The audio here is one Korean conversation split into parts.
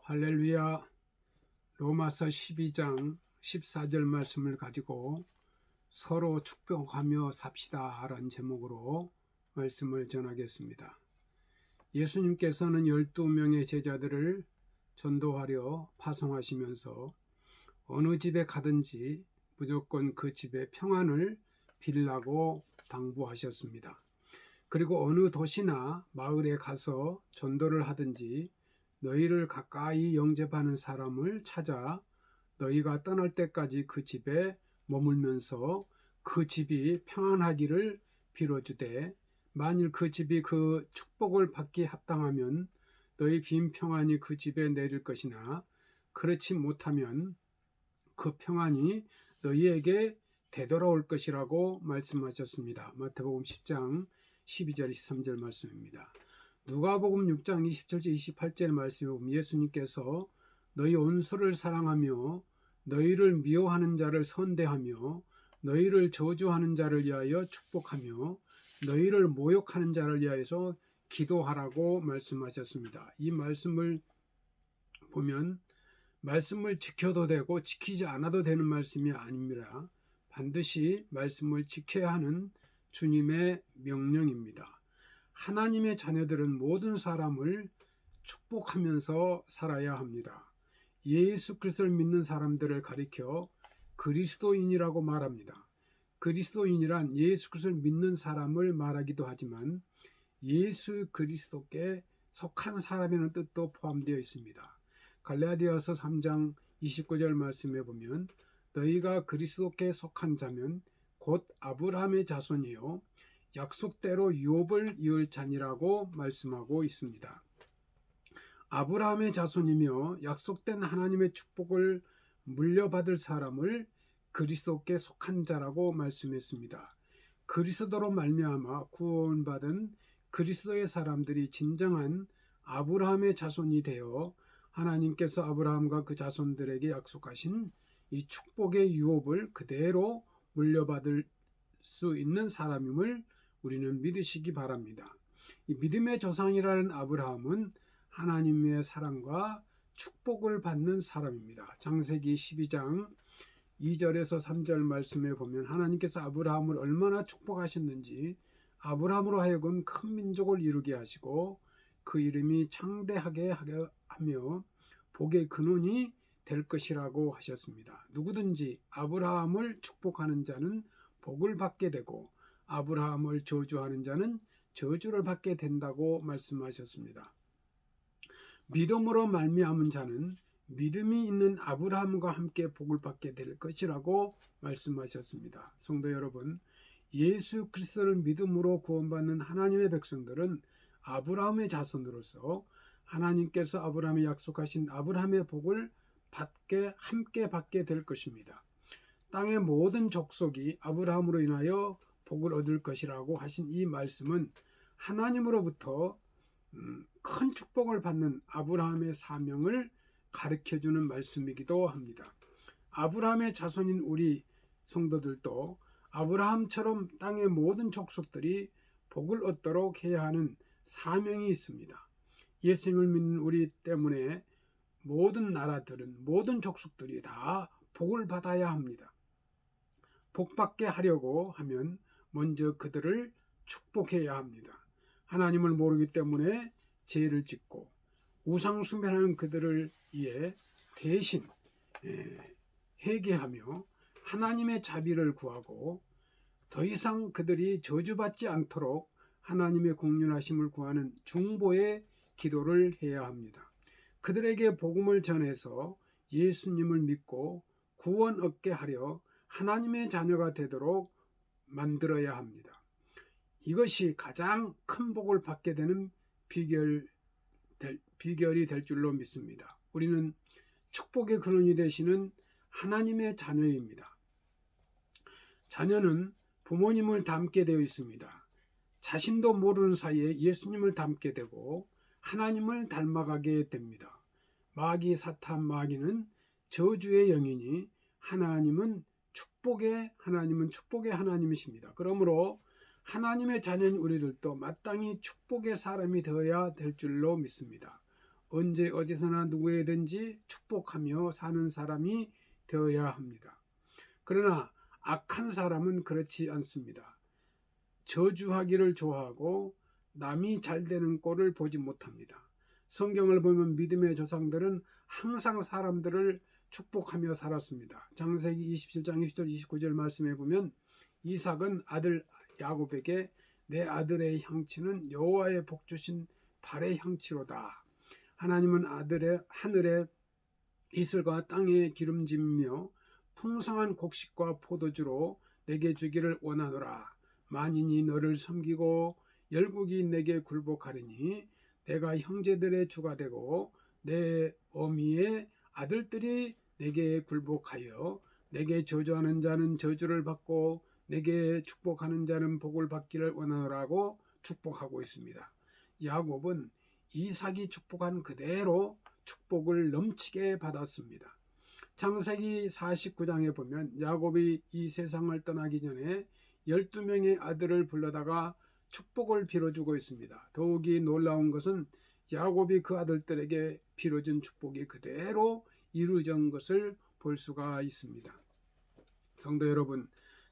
할렐루야. 로마서 12장 14절 말씀을 가지고 서로 축복하며 삽시다 라는 제목으로 말씀을 전하겠습니다. 예수님께서는 12명의 제자들을 전도하려 파송하시면서 어느 집에 가든지 무조건 그 집에 평안을 빌라고 당부하셨습니다. 그리고 어느 도시나 마을에 가서 전도를 하든지 너희를 가까이 영접하는 사람을 찾아 너희가 떠날 때까지 그 집에 머물면서 그 집이 평안하기를 빌어주되 만일 그 집이 그 축복을 받기 합당하면 너희 빈 평안이 그 집에 내릴 것이나 그렇지 못하면 그 평안이 너희에게 되돌아올 것이라고 말씀하셨습니다. 마태복음 10장 12절 13절 말씀입니다. 누가복음 6장 27절 28절 말씀에 보면 예수님께서 너희 원수를 사랑하며 너희를 미워하는 자를 선대하며 너희를 저주하는 자를 위하여 축복하며 너희를 모욕하는 자를 위하여서 기도하라고 말씀하셨습니다. 이 말씀을 보면 말씀을 지켜도 되고 지키지 않아도 되는 말씀이 아닙니다. 반드시 말씀을 지켜야 하는 주님의 명령입니다. 하나님의 자녀들은 모든 사람을 축복하면서 살아야 합니다. 예수 그리스도를 믿는 사람들을 가리켜 그리스도인이라고 말합니다. 그리스도인이란 예수 그리스도를 믿는 사람을 말하기도 하지만 예수 그리스도께 속한 사람이라는 뜻도 포함되어 있습니다. 갈라디아서 3장 29절 말씀에 보면 너희가 그리스도께 속한 자면 곧 아브라함의 자손이요 약속대로 유업을 이을 자니라고 말씀하고 있습니다. 아브라함의 자손이며 약속된 하나님의 축복을 물려받을 사람을 그리스도께 속한 자라고 말씀했습니다. 그리스도로 말미암아 구원받은 그리스도의 사람들이 진정한 아브라함의 자손이 되어 하나님께서 아브라함과 그 자손들에게 약속하신 이 축복의 유업을 그대로 물려받을 수 있는 사람임을 우리는 믿으시기 바랍니다. 이 믿음의 조상이라는 아브라함은 하나님의 사랑과 축복을 받는 사람입니다. 창세기 12장 2절에서 3절 말씀에 보면 하나님께서 아브라함을 얼마나 축복하셨는지 아브라함으로 하여금 큰 민족을 이루게 하시고 그 이름이 창대하게 하며 복의 근원이 될 것이라고 하셨습니다. 누구든지 아브라함을 축복하는 자는 복을 받게 되고 아브라함을 저주하는 자는 저주를 받게 된다고 말씀하셨습니다. 믿음으로 말미암은 자는 믿음이 있는 아브라함과 함께 복을 받게 될 것이라고 말씀하셨습니다. 성도 여러분, 예수 그리스도를 믿음으로 구원받는 하나님의 백성들은 아브라함의 자손으로서 하나님께서 아브라함에 약속하신 아브라함의 복을 함께 받게 될 것입니다. 땅의 모든 족속이 아브라함으로 인하여 복을 얻을 것이라고 하신 이 말씀은 하나님으로부터 큰 축복을 받는 아브라함의 사명을 가르쳐주는 말씀이기도 합니다. 아브라함의 자손인 우리 성도들도 아브라함처럼 땅의 모든 족속들이 복을 얻도록 해야 하는 사명이 있습니다. 예수님을 믿는 우리 때문에 모든 나라들은 모든 족속들이 다 복을 받아야 합니다. 복받게 하려고 하면 먼저 그들을 축복해야 합니다. 하나님을 모르기 때문에 죄를 짓고 우상숭배하는 그들을 위해 대신 회개하며 하나님의 자비를 구하고 더 이상 그들이 저주받지 않도록 하나님의 공륜하심을 구하는 중보의 기도를 해야 합니다. 그들에게 복음을 전해서 예수님을 믿고 구원 얻게 하려 하나님의 자녀가 되도록 만들어야 합니다. 이것이 가장 큰 복을 받게 되는 비결이 될 줄로 믿습니다. 우리는 축복의 근원이 되시는 하나님의 자녀입니다. 자녀는 부모님을 닮게 되어 있습니다. 자신도 모르는 사이에 예수님을 닮게 되고 하나님을 닮아가게 됩니다. 마귀 사탄 마귀는 저주의 영이니 하나님은 축복의 하나님이십니다. 그러므로 하나님의 자녀인 우리들도 마땅히 축복의 사람이 되어야 될 줄로 믿습니다. 언제 어디서나 누구에든지 축복하며 사는 사람이 되어야 합니다. 그러나 악한 사람은 그렇지 않습니다. 저주하기를 좋아하고 남이 잘 되는 꼴을 보지 못합니다. 성경을 보면 믿음의 조상들은 항상 사람들을 축복하며 살았습니다. 창세기 27장 20절 29절 말씀에 보면 이삭은 아들 야곱에게 내 아들의 향치는 여호와의 복 주신 발의 향치로다. 하나님은 하늘의 이슬과 땅의 기름짐이며 풍성한 곡식과 포도주로 내게 주기를 원하노라. 만인이 너를 섬기고 열국이 내게 굴복하리니 내가 형제들의 주가 되고 내 어미의 아들들이 내게 굴복하여 내게 저주하는 자는 저주를 받고 내게 축복하는 자는 복을 받기를 원하노라고 축복하고 있습니다. 야곱은 이삭이 축복한 그대로 축복을 넘치게 받았습니다. 창세기 49장에 보면 야곱이 이 세상을 떠나기 전에 12명의 아들을 불러다가 축복을 빌어주고 있습니다. 더욱이 놀라운 것은 야곱이 그 아들들에게 빌어준 축복이 그대로 이루어진 것을 볼 수가 있습니다. 성도 여러분,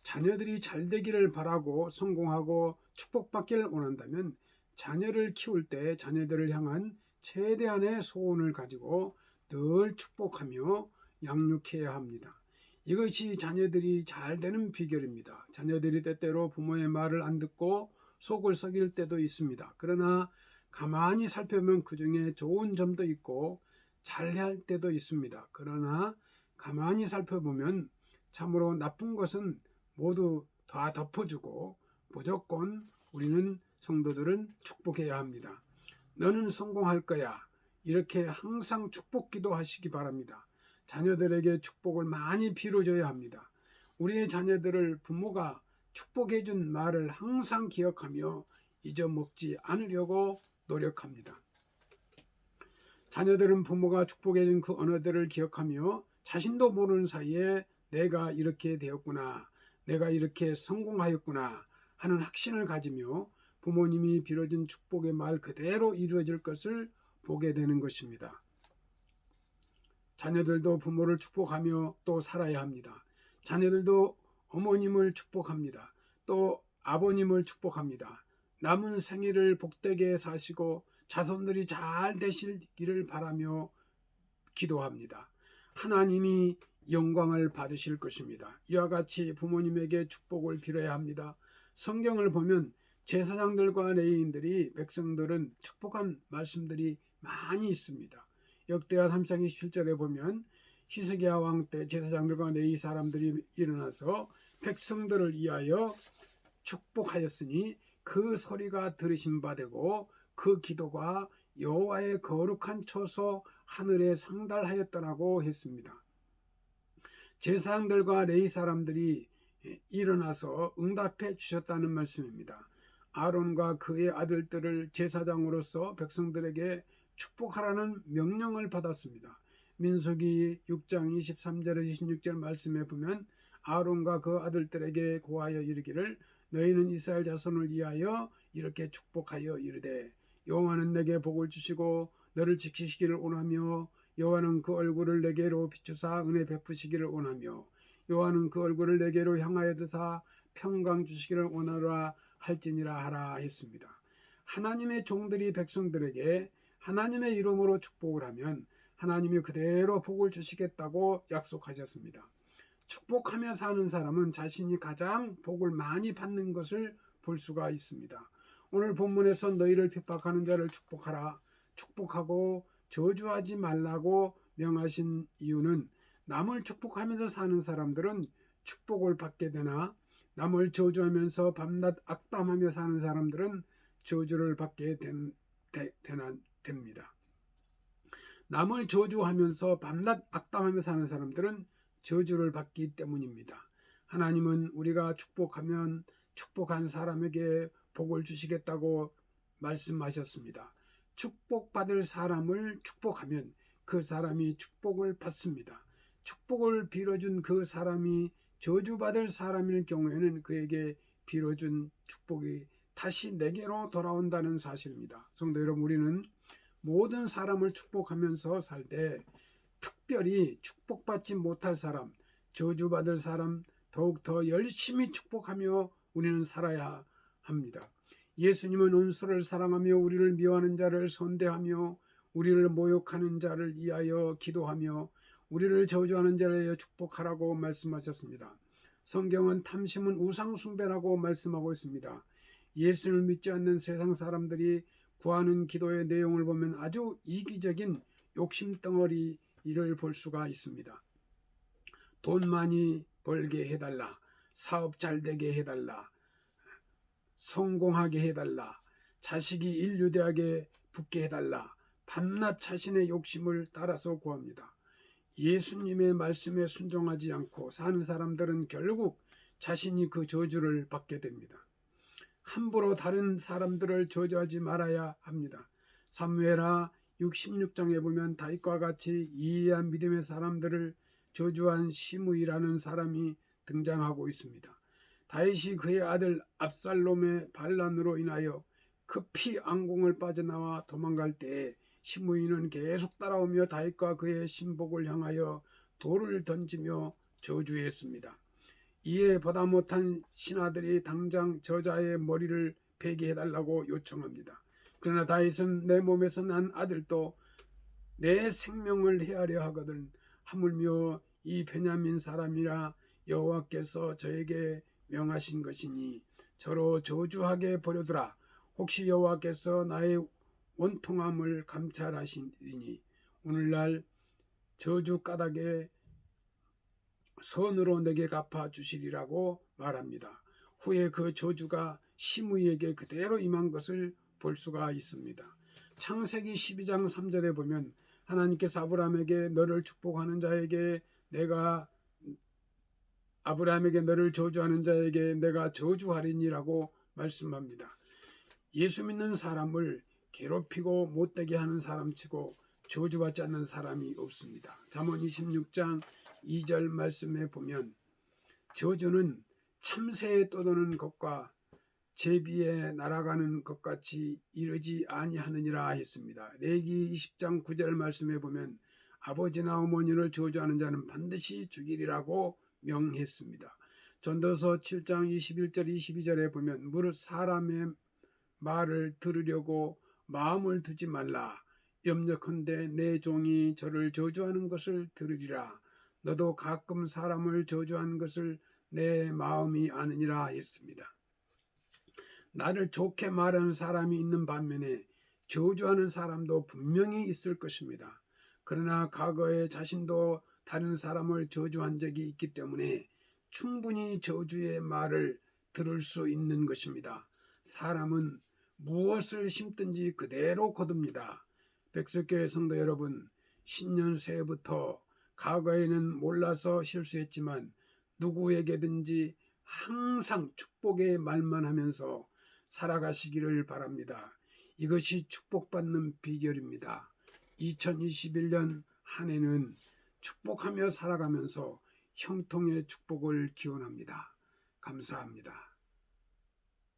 자녀들이 잘 되기를 바라고 성공하고 축복받기를 원한다면 자녀를 키울 때 자녀들을 향한 최대한의 소원을 가지고 늘 축복하며 양육해야 합니다. 이것이 자녀들이 잘 되는 비결입니다. 자녀들이 때때로 부모의 말을 안 듣고 속을 썩일 때도 있습니다. 그러나 가만히 살펴보면 그 중에 좋은 점도 있고 잘할 때도 있습니다. 그러나 가만히 살펴보면 참으로 나쁜 것은 모두 다 덮어주고 무조건 우리는 성도들은 축복해야 합니다. 너는 성공할 거야. 이렇게 항상 축복 기도하시기 바랍니다. 자녀들에게 축복을 많이 빌어줘야 합니다. 우리의 자녀들을 부모가 축복해 준 말을 항상 기억하며 잊어먹지 않으려고 노력합니다. 자녀들은 부모가 축복해 준 그 언어들을 기억하며 자신도 모르는 사이에 내가 이렇게 되었구나, 내가 이렇게 성공하였구나 하는 확신을 가지며 부모님이 빌어준 축복의 말 그대로 이루어질 것을 보게 되는 것입니다. 자녀들도 부모를 축복하며 또 살아야 합니다. 자녀들도 어머님을 축복합니다. 또 아버님을 축복합니다. 남은 생일을 복되게 사시고 자손들이 잘 되시기를 바라며 기도합니다. 하나님이 영광을 받으실 것입니다. 이와 같이 부모님에게 축복을 빌어야 합니다. 성경을 보면 제사장들과 레위인들이 백성들은 축복한 말씀들이 많이 있습니다. 역대하 3장 27절에 보면 히스기야 왕 때 제사장들과 레위 사람들이 일어나서 백성들을 위하여 축복하였으니 그 소리가 들으신 바 되고 그 기도가 여호와의 거룩한 처소 하늘에 상달하였더라고 했습니다. 제사장들과 레위 사람들이 일어나서 응답해 주셨다는 말씀입니다. 아론과 그의 아들들을 제사장으로서 백성들에게 축복하라는 명령을 받았습니다. 민수기 6장 23절에서 26절 말씀에 보면 아론과 그 아들들에게 고하여 이르기를 너희는 이스라엘 자손을 위하여 이렇게 축복하여 이르되 여호와는 내게 복을 주시고 너를 지키시기를 원하며 여호와는 그 얼굴을 내게로 비추사 은혜 베푸시기를 원하며 여호와는 그 얼굴을 내게로 향하여 드사 평강 주시기를 원하라 할지니라 하라 했습니다. 하나님의 종들이 백성들에게 하나님의 이름으로 축복을 하면 하나님이 그대로 복을 주시겠다고 약속하셨습니다. 축복하며 사는 사람은 자신이 가장 복을 많이 받는 것을 볼 수가 있습니다. 오늘 본문에서 너희를 핍박하는 자를 축복하라, 축복하고 저주하지 말라고 명하신 이유는 남을 축복하면서 사는 사람들은 축복을 받게 되나 남을 저주하면서 밤낮 악담하며 사는 사람들은 저주를 받게 됩니다. 남을 저주하면서 밤낮 악담하며 사는 사람들은 저주를 받기 때문입니다. 하나님은 우리가 축복하면 축복한 사람에게 복을 주시겠다고 말씀하셨습니다. 축복받을 사람을 축복하면 그 사람이 축복을 받습니다. 축복을 빌어준 그 사람이 저주받을 사람일 경우에는 그에게 빌어준 축복이 다시 내게로 돌아온다는 사실입니다. 성도 여러분, 우리는 모든 사람을 축복하면서 살 때 특별히 축복받지 못할 사람, 저주받을 사람 더욱더 열심히 축복하며 우리는 살아야 합니다. 예수님은 온수를 사랑하며 우리를 미워하는 자를 선대하며 우리를 모욕하는 자를 위하여 기도하며 우리를 저주하는 자를 위하여 축복하라고 말씀하셨습니다. 성경은 탐심은 우상 숭배라고 말씀하고 있습니다. 예수를 믿지 않는 세상 사람들이 구하는 기도의 내용을 보면 아주 이기적인 욕심덩어리 일을 볼 수가 있습니다. 돈 많이 벌게 해달라, 사업 잘 되게 해달라, 성공하게 해달라, 자식이 인류대학에 붙게 해달라, 밤낮 자신의 욕심을 따라서 구합니다. 예수님의 말씀에 순종하지 않고 사는 사람들은 결국 자신이 그 저주를 받게 됩니다. 함부로 다른 사람들을 저주하지 말아야 합니다. 사무엘하 66장에 보면 다윗과 같이 이해한 믿음의 사람들을 저주한 시므이라는 사람이 등장하고 있습니다. 다윗이 그의 아들 압살롬의 반란으로 인하여 급히 왕궁을 빠져나와 도망갈 때에 시므이는 계속 따라오며 다윗과 그의 신복을 향하여 돌을 던지며 저주했습니다. 이에 보다 못한 신하들이 당장 저자의 머리를 베게 해달라고 요청합니다. 그러나 다윗은 내 몸에서 난 아들도 내 생명을 헤아려 하거든 하물며 이 베냐민 사람이라 여호와께서 저에게 명하신 것이니 저로 저주하게 버려두라. 혹시 여호와께서 나의 원통함을 감찰하시니 오늘날 저주 까닭에 선으로 내게 갚아 주시리라고 말합니다. 후에 그 저주가 시므이에게 그대로 임한 것을 볼 수가 있습니다. 창세기 12장 3절에 보면 하나님께서 아브라함에게 너를 축복하는 자에게 내가 아브라함에게 너를 저주하는 자에게 내가 저주하리니라고 말씀합니다. 예수 믿는 사람을 괴롭히고 못되게 하는 사람치고 저주받지 않는 사람이 없습니다. 잠언 26장 2절 말씀에 보면 저주는 참새에 떠도는 것과 제비에 날아가는 것 같이 이르지 아니하느니라 했습니다. 레위기 20장 9절 말씀에 보면 아버지나 어머니를 저주하는 자는 반드시 죽이리라고 명했습니다. 전도서 7장 21절 22절에 보면 무릇 사람의 말을 들으려고 마음을 두지 말라. 염려컨대 내 종이 저를 저주하는 것을 들으리라. 너도 가끔 사람을 저주하는 것을 내 마음이 아느니라 했습니다. 나를 좋게 말하는 사람이 있는 반면에 저주하는 사람도 분명히 있을 것입니다. 그러나 과거에 자신도 다른 사람을 저주한 적이 있기 때문에 충분히 저주의 말을 들을 수 있는 것입니다. 사람은 무엇을 심든지 그대로 거둡니다. 백석교회 성도 여러분, 신년 새해부터 과거에는 몰라서 실수했지만 누구에게든지 항상 축복의 말만 하면서 살아가시기를 바랍니다. 이것이 축복받는 비결입니다. 2021년 한 해는 축복하며 살아가면서 형통의 축복을 기원합니다. 감사합니다.